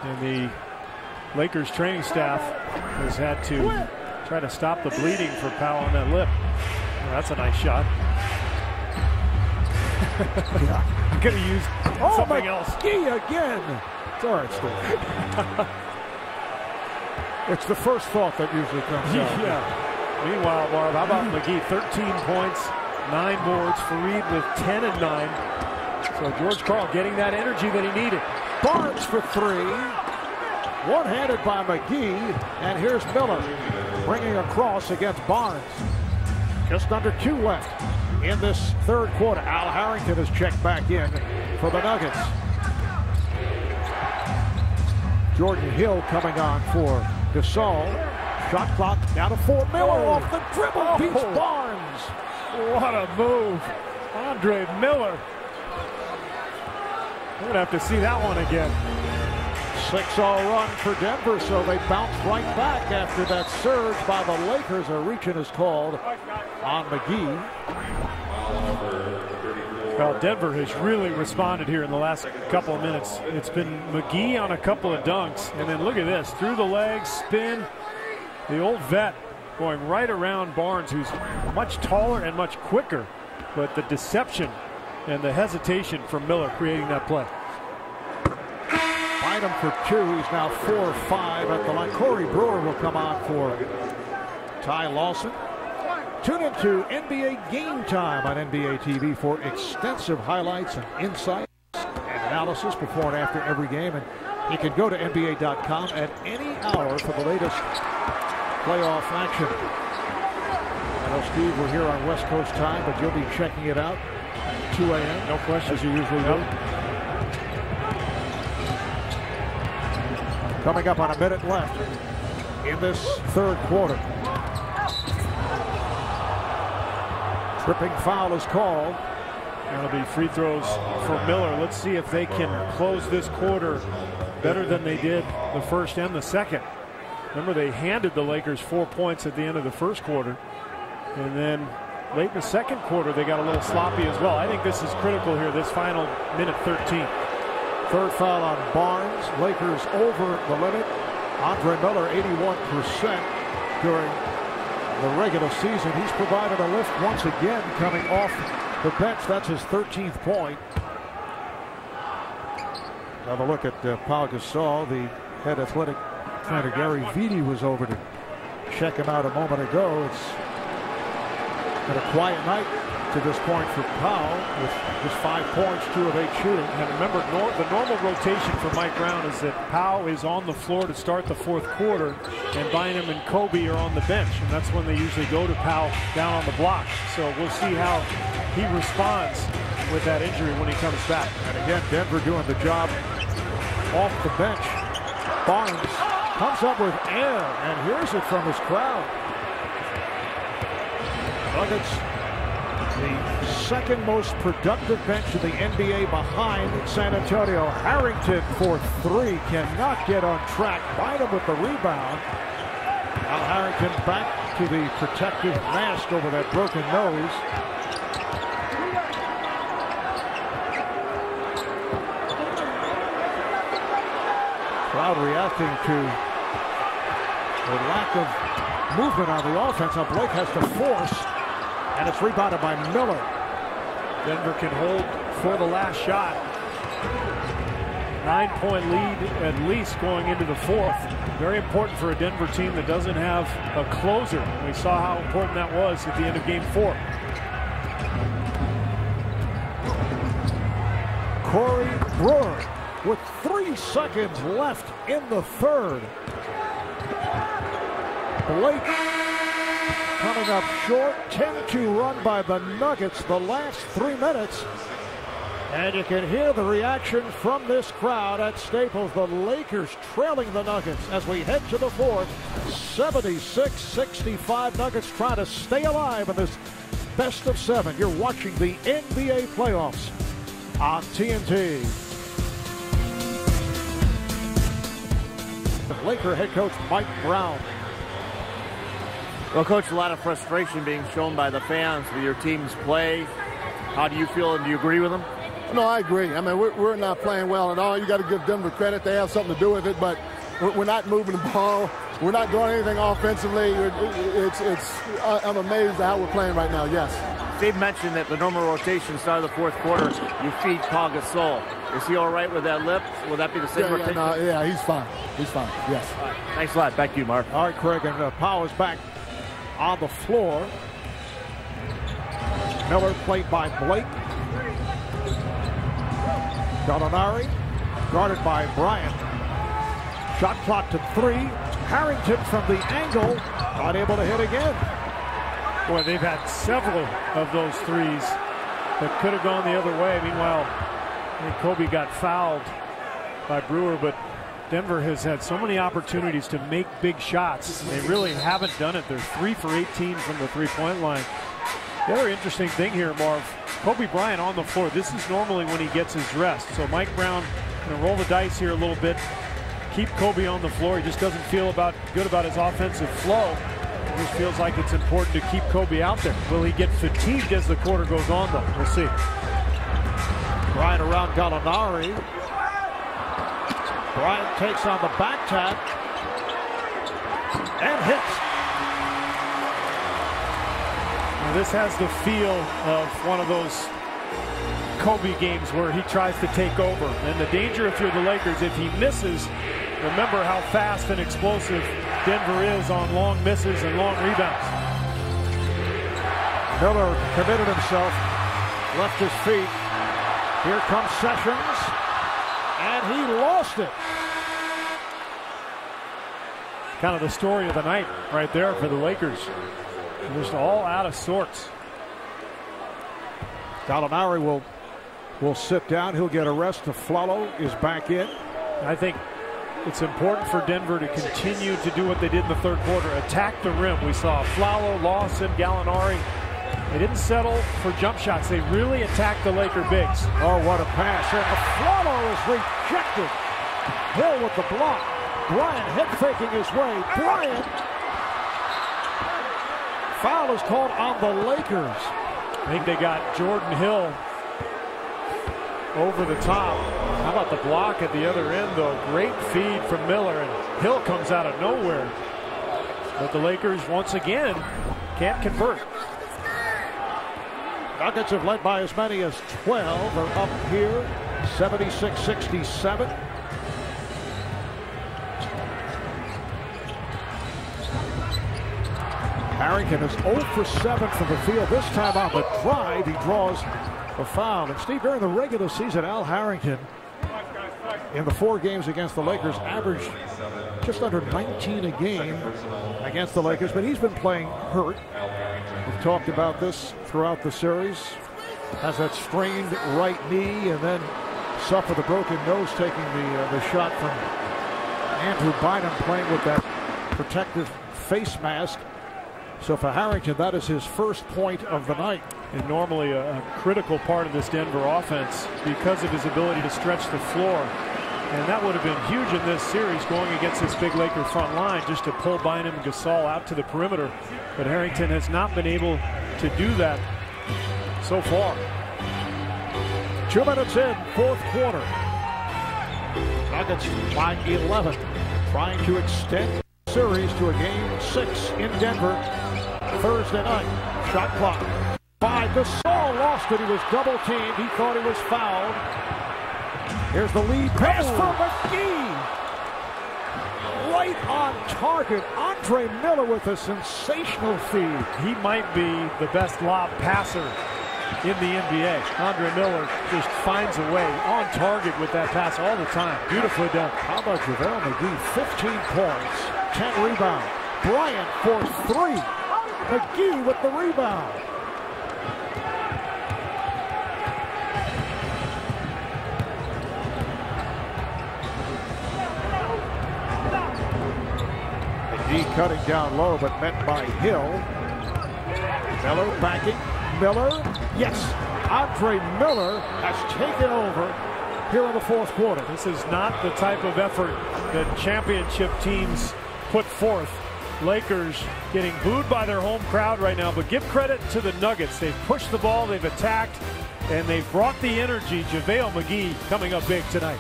And the Lakers training staff has had to try to stop the bleeding for Powell on that lip. Well, that's a nice shot. I'm going to use something else. Again. It's all right, Steve. It's the first thought that usually comes out. Yeah. Meanwhile, Marv, how about McGee? 13 points, 9 boards. Fareed with 10 and 9. So George Karl getting that energy that he needed. Barnes for 3. One-handed by McGee. And here's Miller bringing across against Barnes. Just under 2 left in this third quarter. Al Harrington has checked back in for the Nuggets. Jordan Hill coming on for Gasol. Shot clock down to 4. Miller off the dribble. Beats Barnes. What a move. Andre Miller. We're going to have to see that one again. 6-0 run for Denver, so they bounce right back after that surge by the Lakers. A reach-in is called on McGee. Well, Denver has really responded here in the last couple of minutes. It's been McGee on a couple of dunks, and then look at this. Through the legs, spin. The old vet going right around Barnes, who's much taller and much quicker. But the deception and the hesitation from Miller creating that play. Find him for 2. He's now 4-5 at the line. Corey Brewer will come on for Ty Lawson. Tune into NBA Game Time on NBA TV for extensive highlights and insights and analysis before and after every game. And you can go to NBA.com at any hour for the latest playoff action. I know, Steve, we're here on West Coast time, but you'll be checking it out at 2 a.m. No question. As you usually do. Coming up on a minute left in this third quarter. Tripping foul is called. That'll be free throws for Miller. Let's see if they can close this quarter better than they did the first and the second. Remember, they handed the Lakers 4 points at the end of the first quarter. And then late in the second quarter, they got a little sloppy as well. I think this is critical here, this final minute 13. Third foul on Barnes. Lakers over the limit. Andre Miller, 81% during the regular season. He's provided a lift once again coming off the bench. That's his 13th point. Have a look at Pau Gasol. The head athletic trainer Gary Vitti was over to check him out a moment ago. It's been a quiet night to this point for Powell with just 5 points, 2 of 8 shooting. And remember, the normal rotation for Mike Brown is that Powell is on the floor to start the fourth quarter, and Bynum and Kobe are on the bench, and that's when they usually go to Powell down on the block. So we'll see how he responds with that injury when he comes back. And again, Denver doing the job off the bench. Barnes comes up with air and hears it from his crowd. Nuggets, the second most productive bench in the NBA behind San Antonio. Harrington for 3, cannot get on track. Bynum with the rebound. Al Harrington back to the protective mask over that broken nose. Crowd reacting to the lack of movement on the offense. Now Blake has to force, and it's rebounded by Miller. Denver can hold for the last shot. 9-point lead at least going into the fourth. Very important for a Denver team that doesn't have a closer. We saw how important that was at the end of Game 4. Corey Brewer with 3 seconds left in the third. Blake coming up short. 10-2 run by the Nuggets the last 3 minutes. And you can hear the reaction from this crowd at Staples. The Lakers trailing the Nuggets as we head to the fourth. 76-65. Nuggets trying to stay alive in this best of 7. You're watching the NBA playoffs on TNT. Laker head coach Mike Brown. Well, Coach, a lot of frustration being shown by the fans with your team's play. How do you feel, and do you agree with them? No, I agree. I mean, we're not playing well at all. You got to give Denver credit. They have something to do with it, but we're not moving the ball. We're not doing anything offensively. I'm amazed at how we're playing right now, yes. Steve mentioned that the normal rotation start of the fourth quarter, you feed Paul Gasol. Is he all right with that lip? Will that be the same rotation? Yeah, he's fine. He's fine, yes. All right. Thanks a lot. Back to you, Mark. All right, Craig, and Powell is back on the floor. Miller played by Blake. Gallinari guarded by Bryant. Shot clock to 3. Harrington from the angle, not able to hit again. Boy, they've had several of those threes that could have gone the other way. Meanwhile, I think Kobe got fouled by Brewer, but Denver has had so many opportunities to make big shots. They really haven't done it. They're 3 for 18 from the three-point line. The other interesting thing here, Marv, Kobe Bryant on the floor. This is normally when he gets his rest. So Mike Brown going to roll the dice here a little bit. Keep Kobe on the floor. He just doesn't feel good about his offensive flow. He just feels like it's important to keep Kobe out there. Will he get fatigued as the quarter goes on, though? We'll see. Bryant around Gallinari. Bryant takes on the back tap and hits. Now this has the feel of one of those Kobe games where he tries to take over. And the danger if you're the Lakers, if he misses, remember how fast and explosive Denver is on long misses and long rebounds. Miller committed himself, left his feet. Here comes Sessions, and he lost it. Kind of the story of the night right there for the Lakers. Just all out of sorts. Gallinari will sit down. He'll get a rest. Flalo is back in. I think it's important for Denver to continue to do what they did in the third quarter. Attack the rim. We saw Flalo, Lawson, Gallinari. They didn't settle for jump shots. They really attacked the Laker bigs. Oh, what a pass. And Flalo is rejected. Hill with the block. Bryant head faking his way. Bryant. Foul is called on the Lakers. I think they got Jordan Hill over the top. How about the block at the other end, though? Great feed from Miller, and Hill comes out of nowhere. But the Lakers, once again, can't convert. Nuggets have led by as many as 12. They're up here, 76-67. Harrington is 0 for 7 from the field. This time on the drive, he draws a foul. And Steve, during the regular season, Al Harrington, in the 4 games against the Lakers, averaged just under 19 a game against the Lakers, but he's been playing hurt. We've talked about this throughout the series. Has that strained right knee and then suffered a broken nose taking the shot from Andrew Bynum, playing with that protective face mask. So for Harrington, that is his first point of the night. And normally a critical part of this Denver offense because of his ability to stretch the floor. And that would have been huge in this series going against this big Laker front line, just to pull Bynum and Gasol out to the perimeter. But Harrington has not been able to do that so far. 2 minutes in, fourth quarter. Nuggets by 11, trying to extend the series to a game 6 in Denver Thursday night. Shot clock 5. Gasol lost it. He was double teamed. He thought he was fouled. Here's the lead pass from McGee. Right on target. Andre Miller with a sensational feed. He might be the best lob passer in the NBA. Andre Miller just finds a way on target with that pass all the time. Beautifully done. How about JaVale McGee? 15 points, 10 rebounds. Bryant for 3. McGee with the rebound. McGee cutting down low, but met by Hill. Miller backing. Miller, yes. Andre Miller has taken over here in the fourth quarter. This is not the type of effort that championship teams put forth. Lakers getting booed by their home crowd right now, but give credit to the Nuggets. They've pushed the ball, they've attacked, and they've brought the energy. JaVale McGee coming up big tonight.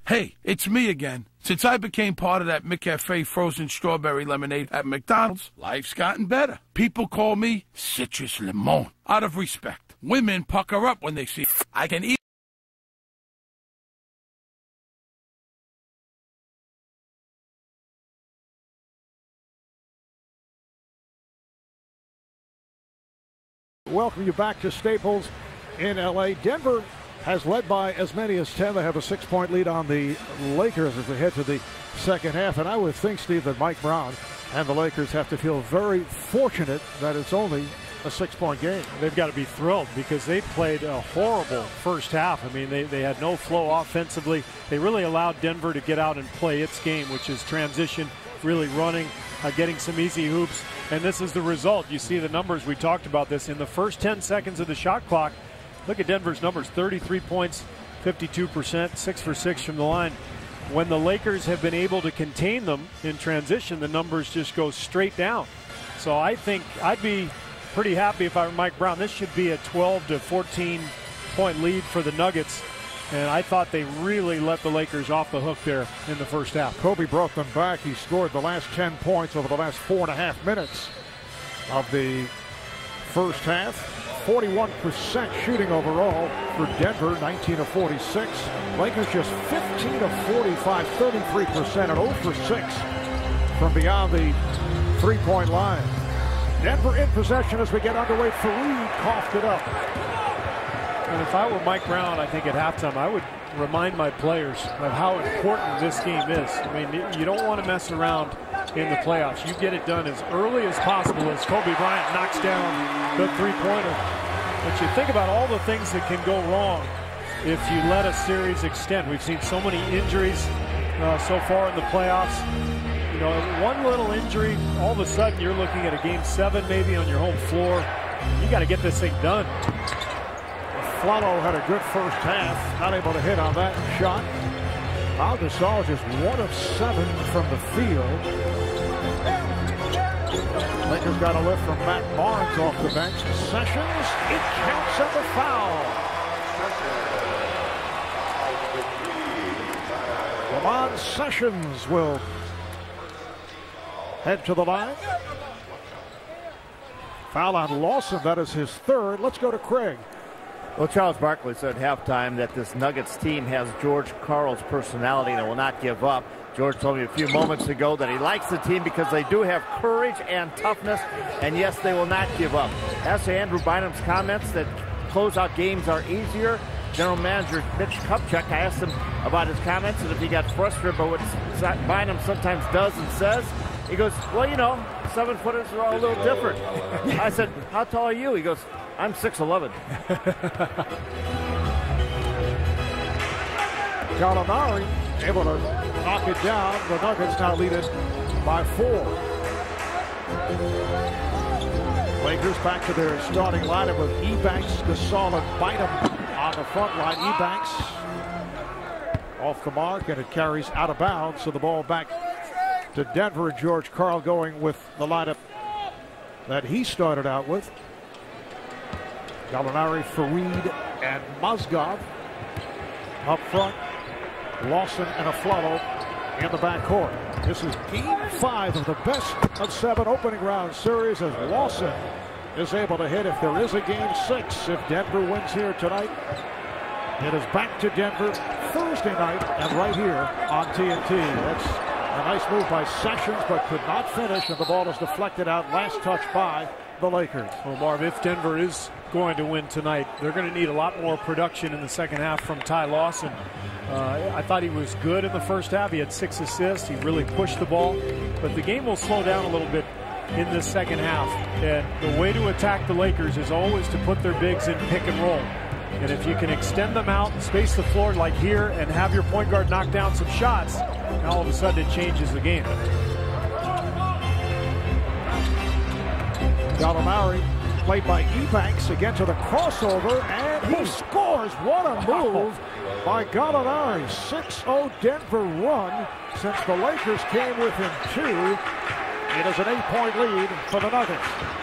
Hey, it's me again. Since I became part of that McCafe frozen strawberry lemonade at McDonald's, life's gotten better. People call me Citrus Limon. Out of respect. Women pucker up when they see I can eat. Welcome you back to Staples in L.A. Denver has led by as many as 10. They have a 6-point lead on the Lakers as they head to the second half. And I would think, Steve, that Mike Brown and the Lakers have to feel very fortunate that it's only a 6-point game. They've got to be thrilled because they played a horrible first half. I mean, they had no flow offensively. They really allowed Denver to get out and play its game, which is transition, really running, getting some easy hoops. And this is the result. You see the numbers. We talked about this. In the first 10 seconds of the shot clock, look at Denver's numbers, 33 points, 52%, 6 for 6 from the line. When the Lakers have been able to contain them in transition, the numbers just go straight down. So I think I'd be pretty happy if I were Mike Brown. This should be a 12 to 14 point lead for the Nuggets. And I thought they really let the Lakers off the hook there in the first half. Kobe brought them back. He scored the last 10 points over the last 4.5 minutes of the first half. 41% shooting overall for Denver, 19 of 46. Lakers just 15 of 45, 33%, and 0 for 6 from beyond the three-point line. Denver in possession as we get underway. Fareed coughed it up. And if I were Mike Brown, I think at halftime, I would remind my players of how important this game is. I mean, you don't want to mess around in the playoffs. You get it done as early as possible as Kobe Bryant knocks down the three-pointer. But you think about all the things that can go wrong if you let a series extend. We've seen so many injuries so far in the playoffs. You know, one little injury, all of a sudden you're looking at a game 7 maybe on your home floor. You got to get this thing done. Flalo had a good first half, not able to hit on that shot. Al Gasol just 1 of 7 from the field. Lakers got a lift from Matt Barnes off the bench. Sessions, it counts as a foul. Lamont Sessions will head to the line. Foul on Lawson, that is his 3rd. Let's go to Craig. Well, Charles Barkley said at halftime that this Nuggets team has George Karl's personality and will not give up. George told me a few moments ago that he likes the team because they do have courage and toughness, and yes, they will not give up. As to Andrew Bynum's comments that closeout games are easier, General Manager Mitch Kupchak, I asked him about his comments and if he got frustrated by what Bynum sometimes does and says. He goes, well, you know, 7-footers are all a little different. I said, how tall are you? He goes, I'm 6'11". Gallinari able to knock it down. The Nuggets now lead it by 4. Lakers back to their starting lineup with Ebanks, Gasol, and Bynum on the front line. Ebanks off the mark, and it carries out of bounds. So the ball back to Denver, and George Karl going with the lineup that he started out with. Gallinari, Fareed, and Mozgov up front. Lawson and Aflalo in the backcourt. This is game 5 of the best of 7 opening round series as Lawson is able to hit if there is a game 6. If Denver wins here tonight, it is back to Denver Thursday night and right here on TNT. That's a nice move by Sessions, but could not finish, and the ball is deflected out. Last touch by the Lakers. Well, Marv, if Denver is going to win tonight, they're going to need a lot more production in the second half from Ty Lawson. I thought he was good in the first half. He had 6 assists. He really pushed the ball. But the game will slow down a little bit in the second half. And the way to attack the Lakers is always to put their bigs in pick and roll. And if you can extend them out, space the floor like here, and have your point guard knock down some shots, now all of a sudden it changes the game. Gallinari played by Ebanks again to the crossover, and he scores. What a move by Gallinari. 6-0 Denver run since the Lakers came within 2. It is an 8-point lead for the Nuggets.